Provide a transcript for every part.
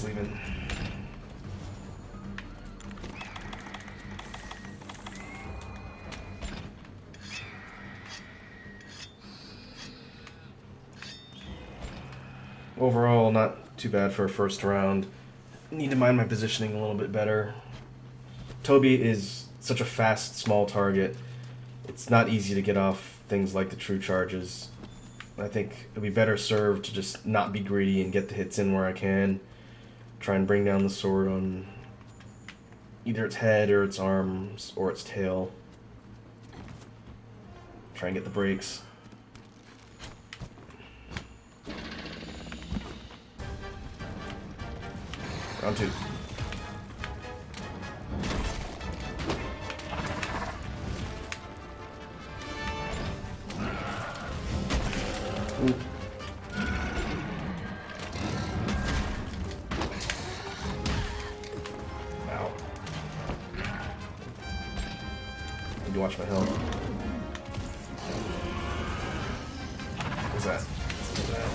guy's leaving. Overall, not too bad for a first round. Need to mind my positioning a little bit better. Tobi is such a fast, small target. It's not easy to get off things like the true charges. I think it'd be better served to just not be greedy and get the hits in where I can. Try and bring down the sword on either its head or its arms or its tail. Try and get the breaks. Round 2. Ooh. Ow. Need to watch my health. What's that? What's that?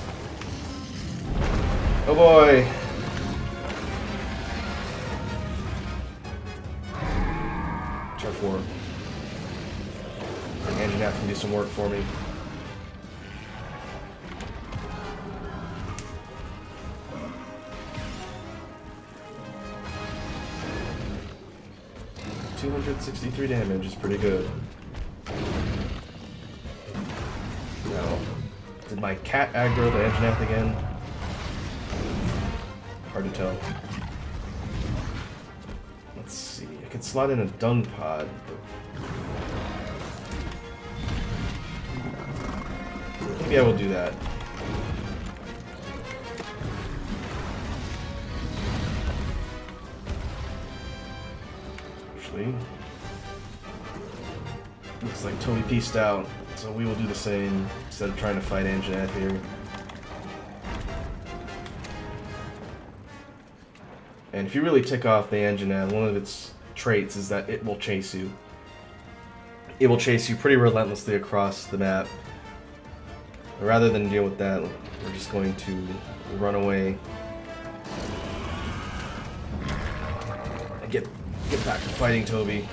Oh boy! Turn 4. Anjanath can do some work for me. $263 damage is pretty good. Now, did my cat aggro the Anjanath again? Hard to tell. Let's see. I could slot in a dung pod. Maybe I will do that. Actually, looks like Tobi pieced out, so we will do the same instead of trying to fight Anjanath here. And if you really tick off the Anjanath, one of its traits is that it will chase you. It will chase you pretty relentlessly across the map. Rather than deal with that, we're just going to run away and get back to fighting Tobi.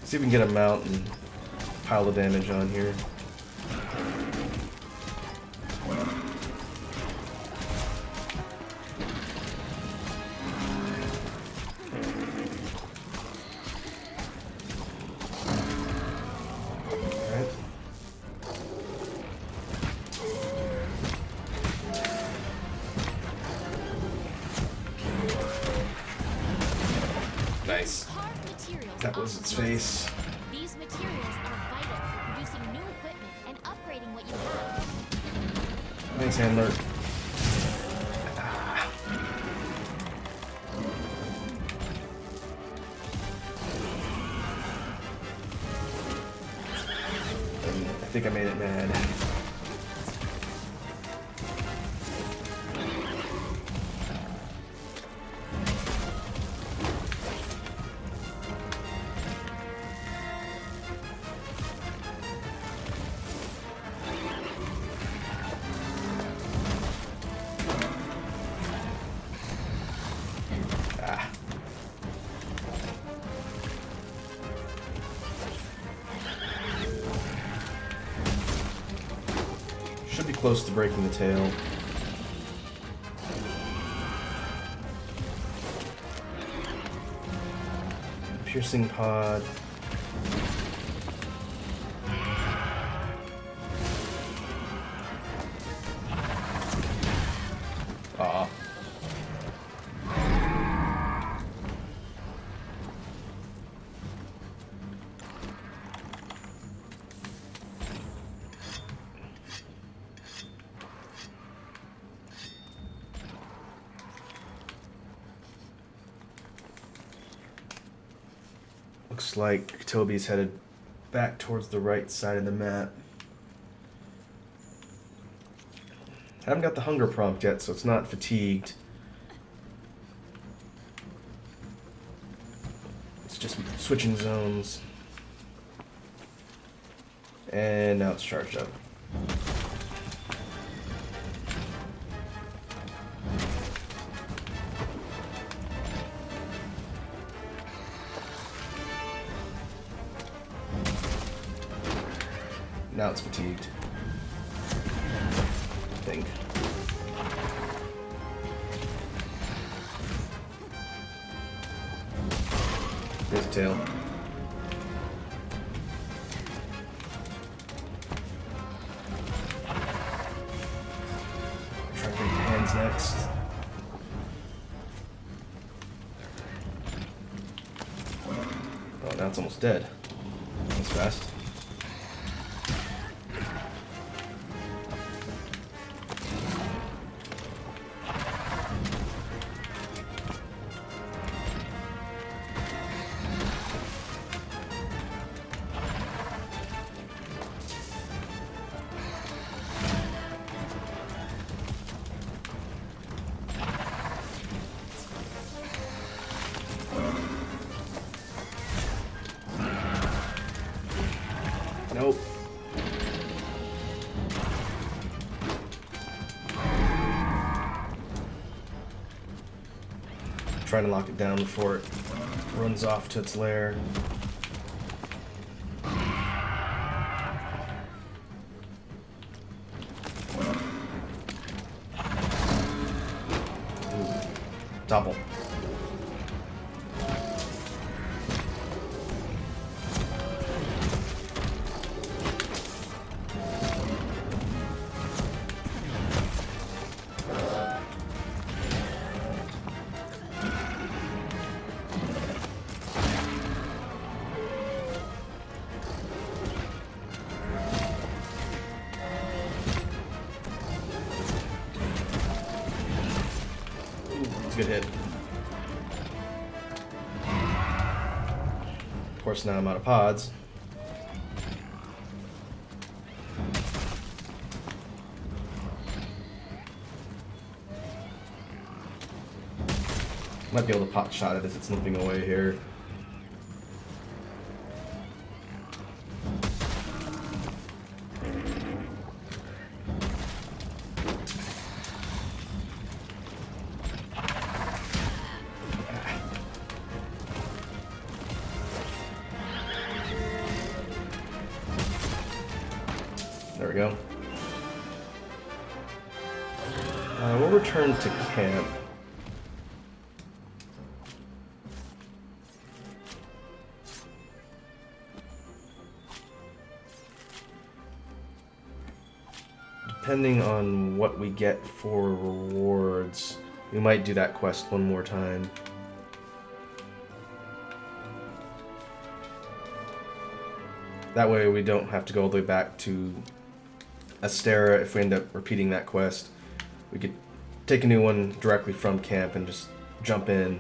See if we can get a mount and pile the damage on here. Alright. Nice. That was its face. These materials are vital for producing new equipment and upgrading what you have. Thanks, handler. I think I made it mad. Should be close to breaking the tail. Piercing pod. Aw. Looks like Toby's headed back towards the right side of the map. Haven't got the hunger prompt yet, so it's not fatigued. It's just switching zones. And now it's charged up. Now it's fatigued. I think. There's a tail. Try to make hands next. Oh, now it's almost dead. That's fast. Nope. Trying to lock it down before it runs off to its lair. Ooh. Double. Good hit. Of course, now I'm out of pods. Might be able to pot shot it as it's limping away here. There we go. We'll return to camp. Depending on what we get for rewards, we might do that quest one more time. That way we don't have to go all the way back to Astera if we end up repeating that quest. We could take a new one directly from camp and just jump in.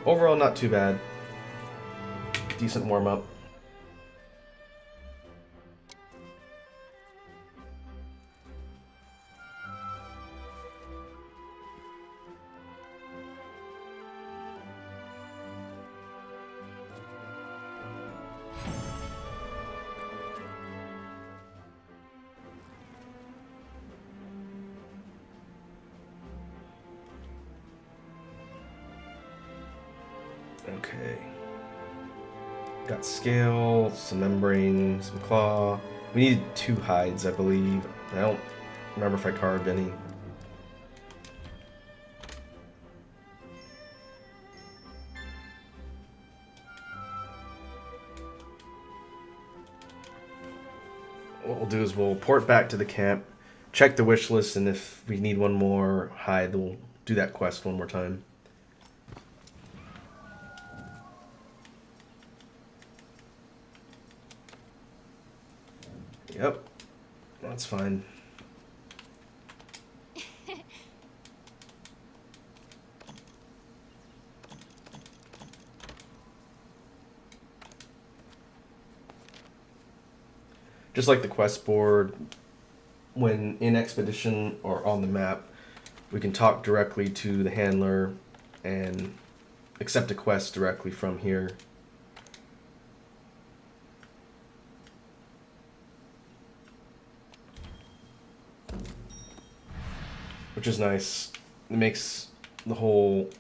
Overall, not too bad. Decent warm-up. Okay. Got scale, some membrane, some claw. We needed 2 hides, I believe. I don't remember if I carved any. What we'll do is we'll port back to the camp, check the wish list, and if we need one more hide, we'll do that quest one more time. Yep, that's fine. Just like the quest board, when in Expedition or on the map, we can talk directly to the handler and accept a quest directly from here. Which is nice. It makes the whole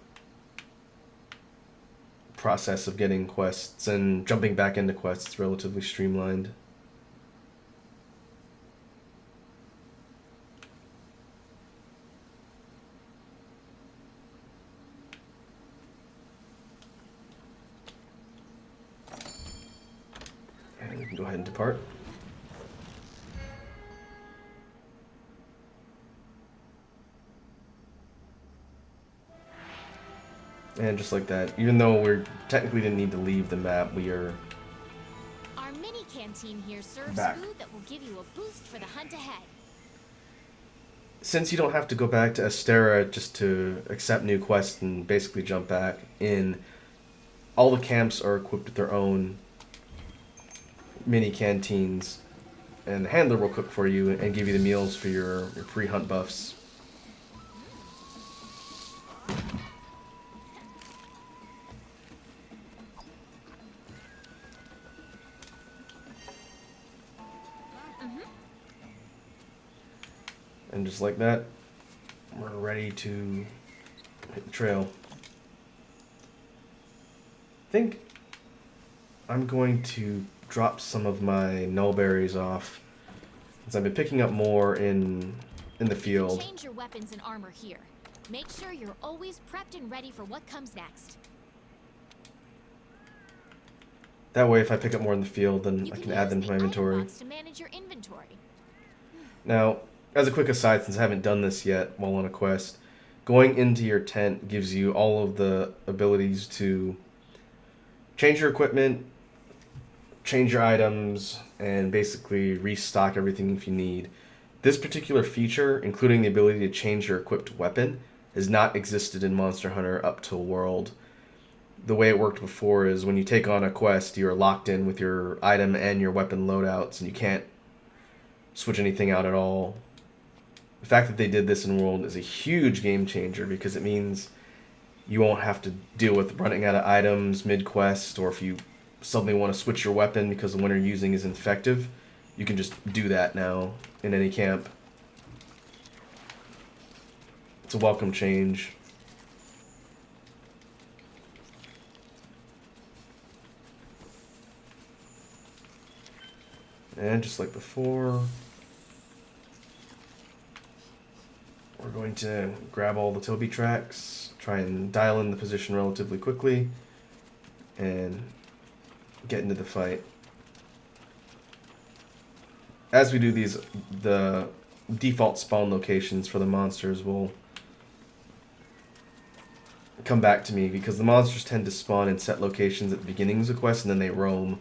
process of getting quests and jumping back into quests relatively streamlined. And we can go ahead and depart. And just like that, even though we technically didn't need to leave the map, we are Our mini canteen here serves back. food that will give you a boost for the hunt ahead. Since you don't have to go back to Astera just to accept new quests and basically jump back in, all the camps are equipped with their own mini canteens, and the handler will cook for you and give you the meals for your pre-hunt buffs. And just like that, we're ready to hit the trail. I think I'm going to drop some of my nullberries off, since I've been picking up more in the field. Change your weapons and armor here. Make sure you're always prepped and ready for what comes next. That way, if I pick up more in the field, then You I can can add use them to the my item inventory. box to manage your inventory. Now, as a quick aside, since I haven't done this yet while on a quest, going into your tent gives you all of the abilities to change your equipment, change your items, and basically restock everything if you need. This particular feature, including the ability to change your equipped weapon, has not existed in Monster Hunter up till World. The way it worked before is when you take on a quest, you're locked in with your item and your weapon loadouts, and you can't switch anything out at all. The fact that they did this in World is a huge game changer, because it means you won't have to deal with running out of items mid-quest, or if you suddenly want to switch your weapon because the one you're using is ineffective, you can just do that now in any camp. It's a welcome change. And just like before, we're going to grab all the Tobi tracks, try and dial in the position relatively quickly, and get into the fight. As we do these, the default spawn locations for the monsters will come back to me, because the monsters tend to spawn in set locations at the beginnings of quests, and then they roam.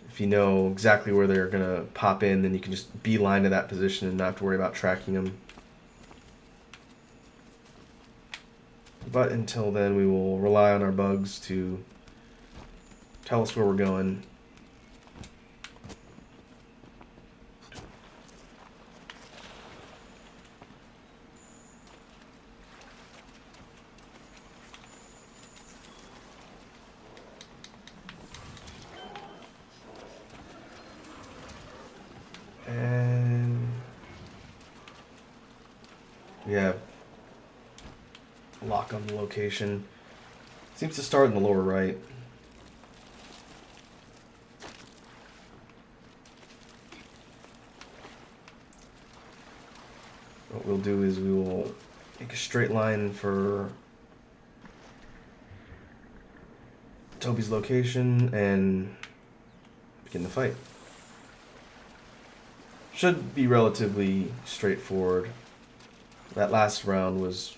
If you know exactly where they're going to pop in, then you can just beeline to that position and not have to worry about tracking them. But until then, we will rely on our bugs to tell us where we're going. And we have a lock on the location. Seems to start in the lower right. What we'll do is we will make a straight line for Tobi's location and begin the fight. Should be relatively straightforward. That last round was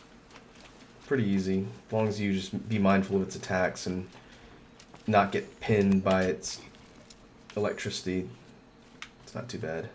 pretty easy, as long as you just be mindful of its attacks and not get pinned by its electricity. It's not too bad.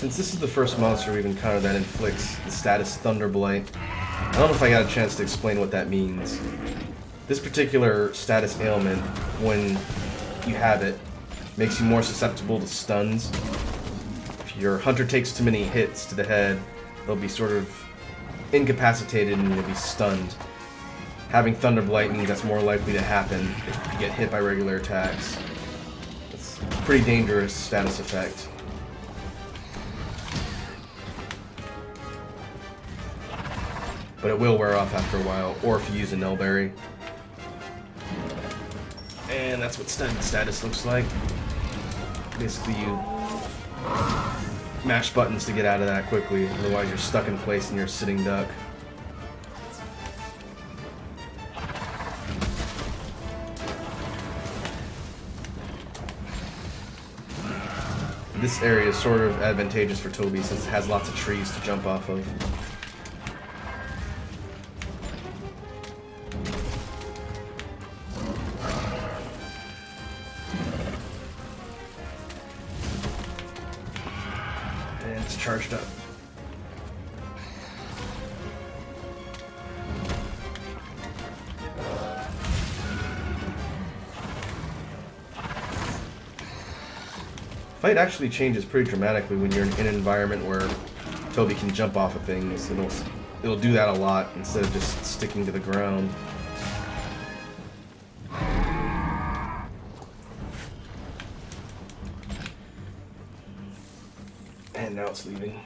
Since this is the first monster we've encountered that inflicts the status Thunderblight, I don't know if I got a chance to explain what that means. This particular status ailment, when you have it, makes you more susceptible to stuns. If your hunter takes too many hits to the head, they'll be sort of incapacitated and they'll be stunned. Having Thunderblight means that's more likely to happen if you get hit by regular attacks. It's a pretty dangerous status effect. But it will wear off after a while, or if you use a Nullberry. And that's what stunned status looks like. Basically, you mash buttons to get out of that quickly, otherwise you're stuck in place and you're a sitting duck. This area is sort of advantageous for Tobi since it has lots of trees to jump off of. And it's charged up. Fight actually changes pretty dramatically when you're in an environment where Tobi can jump off of things. It'll do that a lot instead of just sticking to the ground. And now it's leaving.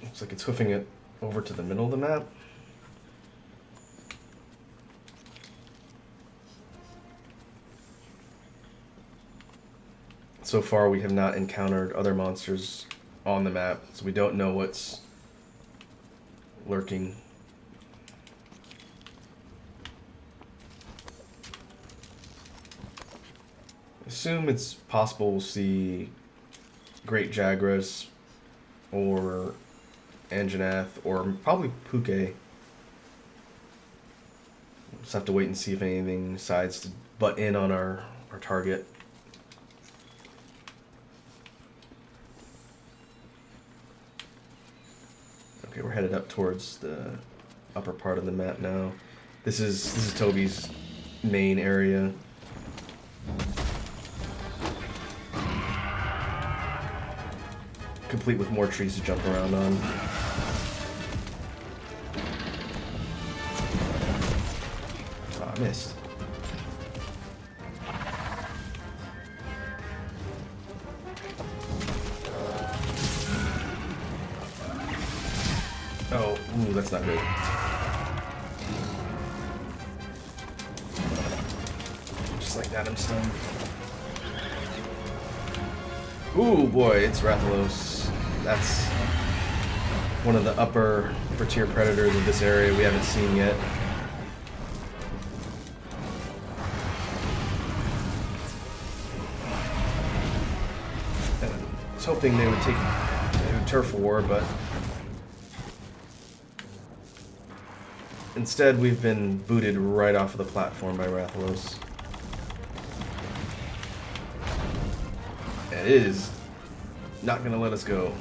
Looks like it's hoofing it over to the middle of the map. So far we have not encountered other monsters on the map, so we don't know what's lurking. I assume it's possible we'll see Great Jagras or Anjanath, or probably Puke. We'll just have to wait and see if anything decides to butt in on our target. Okay, we're headed up towards the upper part of the map now. This is Tobi's main area. Complete with more trees to jump around on. Oh, I missed. Oh, ooh, that's not good. Just like that, I'm stunned. Ooh, boy, it's Rathalos. That's one of the upper tier predators of this area we haven't seen yet. I was hoping they would take a turf war, but instead we've been booted right off of the platform by Rathalos. And it is not gonna let us go.